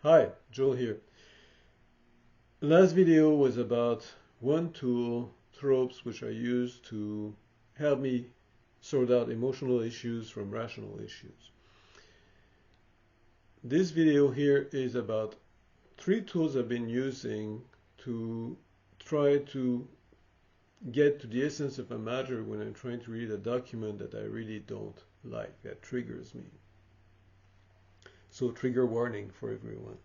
Hi, Joel here. Last video was about one tool, tropes, which I use to help me sort out emotional issues from rational issues. This video here is about three tools I've been using to try to get to the essence of a matter when I'm trying to read a document that I really don't like, that triggers me. So trigger warning for everyone.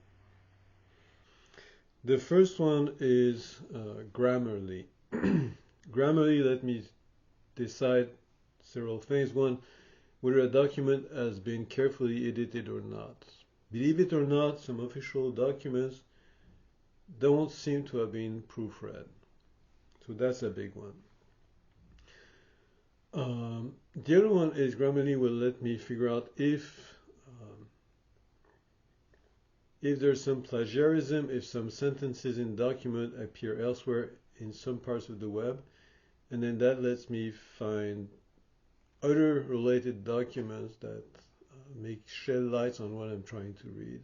The first one is Grammarly. Grammarly let me decide several things. One, whether a document has been carefully edited or not. Believe it or not, some official documents don't seem to have been proofread. So that's a big one. The other one is Grammarly will let me figure out if there's some plagiarism, if some sentences in document appear elsewhere in some parts of the web, and then that lets me find other related documents that make shed lights on what I'm trying to read.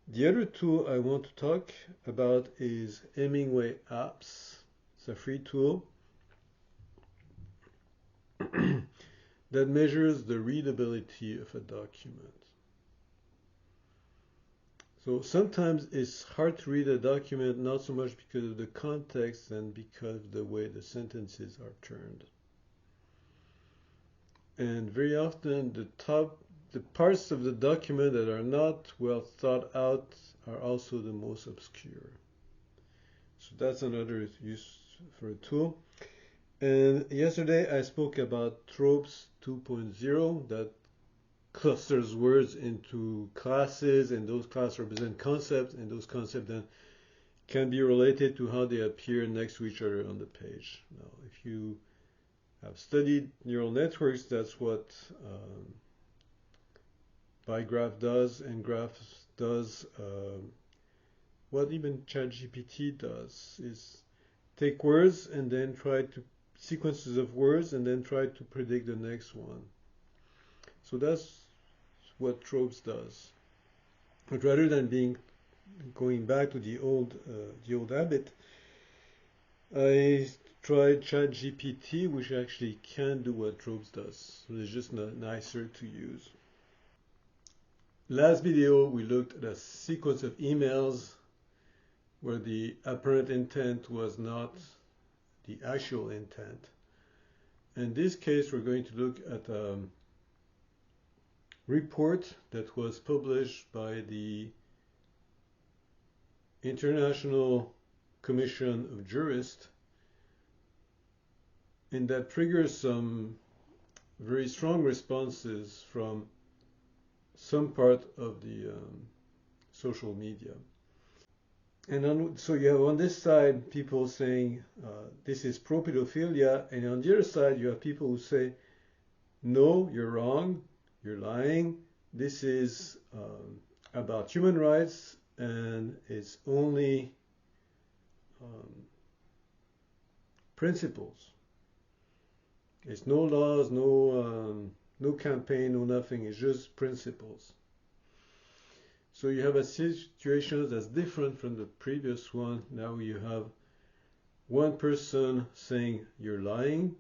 The other tool I want to talk about is Hemingway Apps. It's a free tool that measures the readability of a document. So sometimes it's hard to read a document, not so much because of the context and because of the way the sentences are turned. And very often the parts of the document that are not well thought out are also the most obscure. So that's another use for a tool. And yesterday I spoke about Tropes 2.0 that clusters words into classes, and those classes represent concepts, and those concepts then can be related to how they appear next to each other on the page. Now, if you have studied neural networks, that's what ByGraph does, and Graph does what even ChatGPT does, is take words and then try to sequences of words and then try to predict the next one. So that's what Tropes does. But rather than going back to the old habit, I tried ChatGPT, which actually can do what Tropes does. So it's just nicer to use. Last video we looked at a sequence of emails where the apparent intent was not the actual intent. In this case, we're going to look at a report that was published by the International Commission of Jurists, and that triggers some very strong responses from some part of the social media. And so you have on this side people saying this is pro-pedophilia, and on the other side you have people who say, no, you're wrong, you're lying, this is about human rights, and it's only principles. It's no laws, no campaign, no nothing, it's just principles. So you have a situation that's different from the previous one. Now you have one person saying you're lying,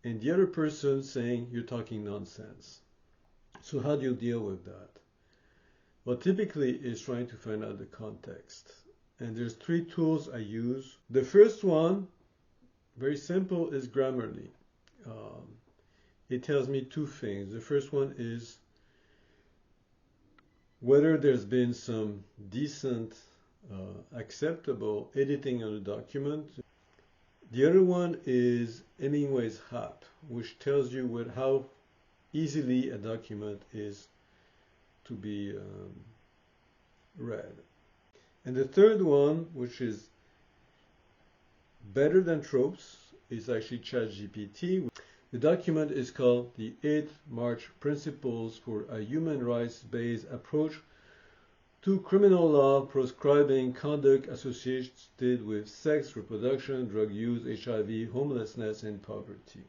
and the other person saying you're talking nonsense. So how do you deal with that? Well, typically it's trying to find out the context. And there's three tools I use. The first one, very simple, is Grammarly. It tells me two things. The first one is whether there's been some decent, acceptable editing of the document. The other one is Hemingway's HAP, which tells you how easily a document is to be read. And the third one, which is better than Tropes, is actually ChatGPT. The document is called the 8 March Principles for a Human Rights-Based Approach to Criminal Law Proscribing Conduct Associated with Sex, Reproduction, Drug Use, HIV, Homelessness, and Poverty.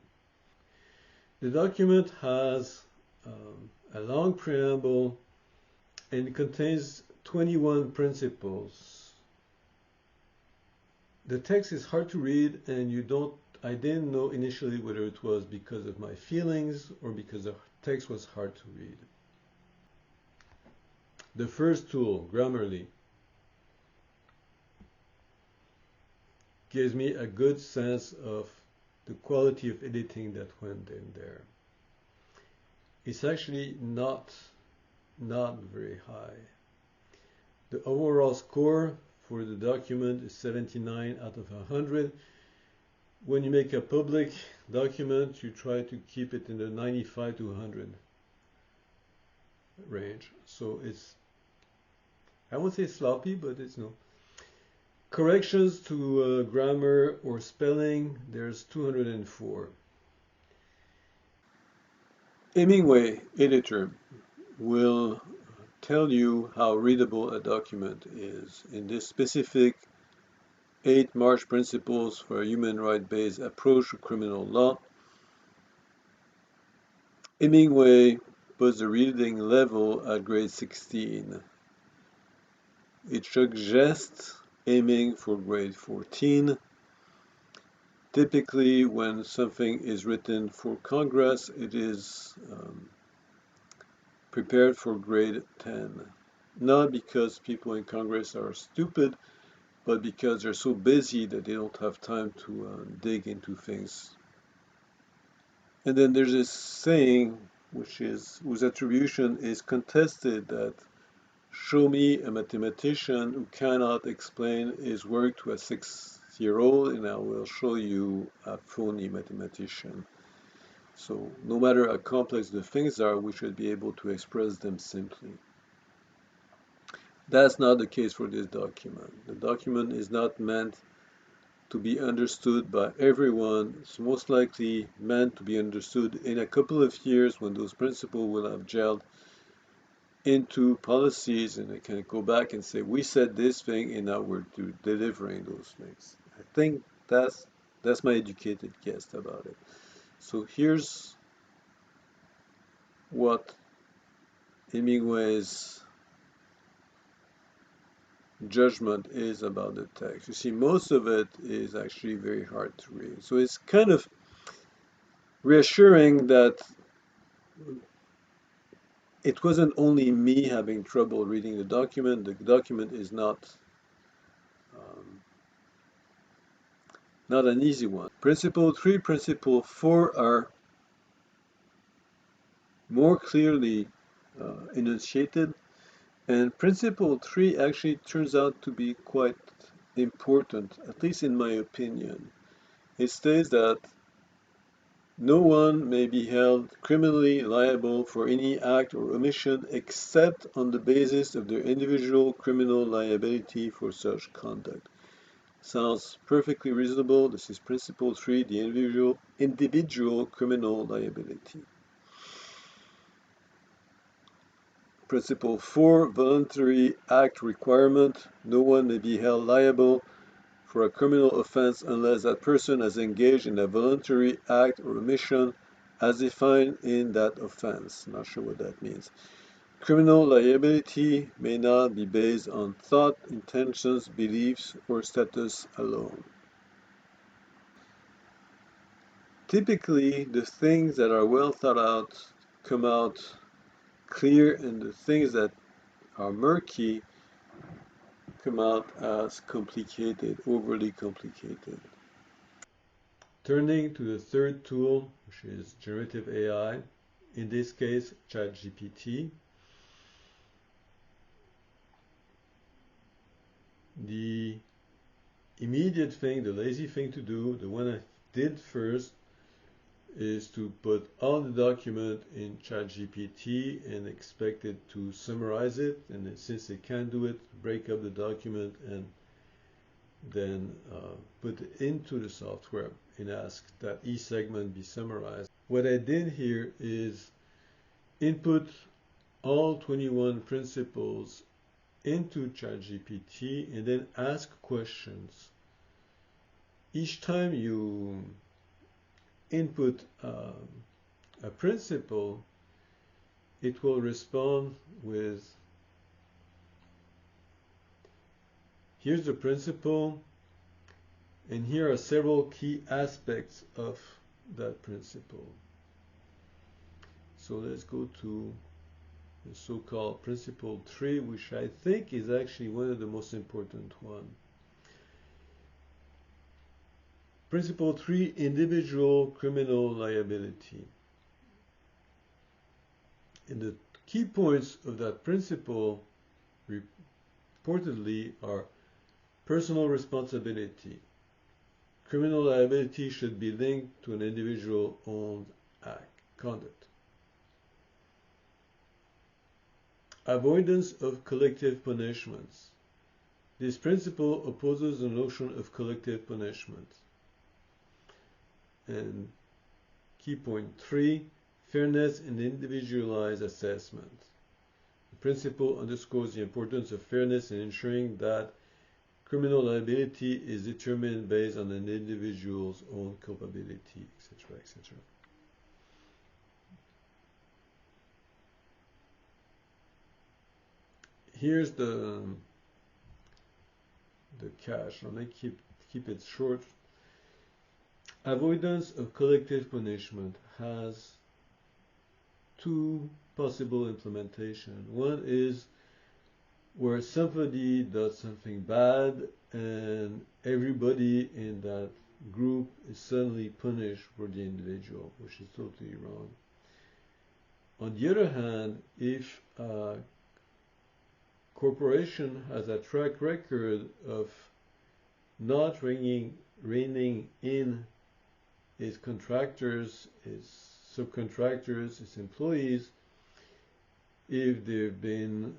The document has a long preamble and it contains 21 principles. The text is hard to read, and I didn't know initially whether it was because of my feelings or because the text was hard to read. The first tool, Grammarly, gives me a good sense of the quality of editing that went in there. It's actually not very high. The overall score for the document is 79 out of 100. When you make a public document, you try to keep it in the 95 to 100 range. So it's, I won't say sloppy, but it's no. Corrections to grammar or spelling, there's 204. Hemingway Editor will tell you how readable a document is. In this specific 8 March Principles for a Human Rights-Based Approach to Criminal Law, Hemingway puts the reading level at grade 16. It suggests aiming for grade 14. Typically, when something is written for Congress, it is prepared for grade 10. Not because people in Congress are stupid, but because they're so busy that they don't have time to dig into things. And then there's this saying, whose attribution is contested, that show me a mathematician who cannot explain his work to a 6-year-old, and I will show you a phony mathematician. So no matter how complex the things are, we should be able to express them simply. That's not the case for this document. The document is not meant to be understood by everyone. It's most likely meant to be understood in a couple of years when those principles will have gelled into policies, and they can go back and say, we said this thing and now we're delivering those things. I think that's my educated guess about it. So here's what Hemingway's judgment is about the text. You see, most of it is actually very hard to read. So it's kind of reassuring that it wasn't only me having trouble reading the document. The document is not an easy one. Principle 3, Principle 4 are more clearly enunciated, and Principle 3 actually turns out to be quite important, at least in my opinion. It states that no one may be held criminally liable for any act or omission except on the basis of their individual criminal liability for such conduct. Sounds perfectly reasonable. This is Principle 3, the individual criminal liability. Principle 4, voluntary act requirement. No one may be held liable for a criminal offense unless that person has engaged in a voluntary act or omission as defined in that offense. Not sure what that means. Criminal liability may not be based on thought, intentions, beliefs, or status alone. Typically, the things that are well thought out come out clear, and the things that are murky come out as complicated, overly complicated. Turning to the third tool, which is generative AI, in this case ChatGPT. The immediate thing, the lazy thing to do, the one I did first, is to put all the document in ChatGPT and expect it to summarize it, and then, since it can't do it, break up the document and then put it into the software and ask that each segment be summarized. What I did here is input all 21 principles into ChatGPT and then ask questions. Each time you input a principle, it will respond with Here's the principle, and here are several key aspects of that principle. So let's go to the so-called principle 3, which I think is actually one of the most important ones. Principle 3, individual criminal liability. And the key points of that principle reportedly are personal responsibility. Criminal liability should be linked to an individual-owned conduct. Avoidance of collective punishments. This principle opposes the notion of collective punishment. And key point 3, fairness and individualized assessment. The principle underscores the importance of fairness in ensuring that criminal liability is determined based on an individual's own culpability, etc., etc. Here's the catch. Let me keep it short. Avoidance of collective punishment has two possible implementations. One is where somebody does something bad and everybody in that group is suddenly punished for the individual, which is totally wrong. On the other hand, if a corporation has a track record of not reining in its contractors, its subcontractors, its employees, if they've been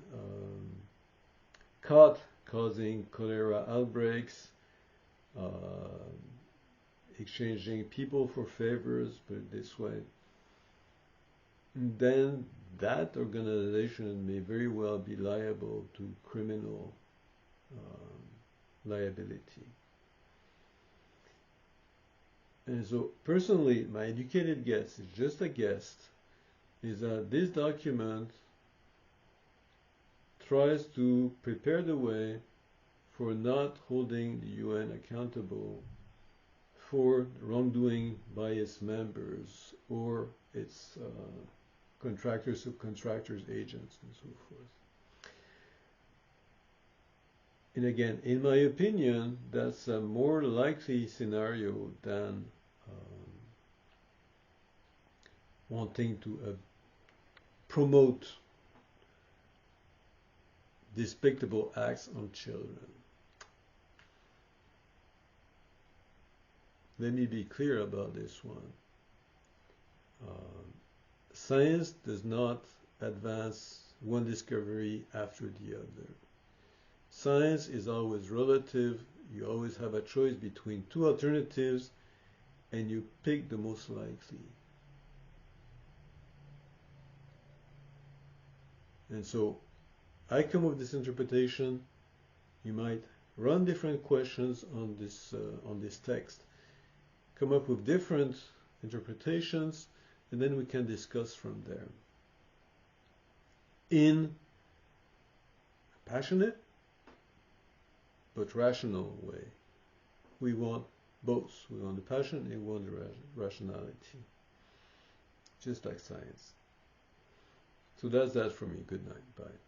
caught causing cholera outbreaks, exchanging people for favors, put it this way, then that organization may very well be liable to criminal liability. And so personally, my educated guess, is just a guess, is that this document tries to prepare the way for not holding the UN accountable for wrongdoing by its members or its contractors, subcontractors, agents, and so forth. And again, in my opinion, that's a more likely scenario than wanting to promote despicable acts on children. Let me be clear about this one. Science does not advance one discovery after the other. Science is always relative. You always have a choice between two alternatives and you pick the most likely. And so I come up with this interpretation. You might run different questions on this text, come up with different interpretations, and then we can discuss from there. In a passionate but rational way. We want both. We want the passion and we want the rationality. Just like science. So that's that for me. Good night. Bye.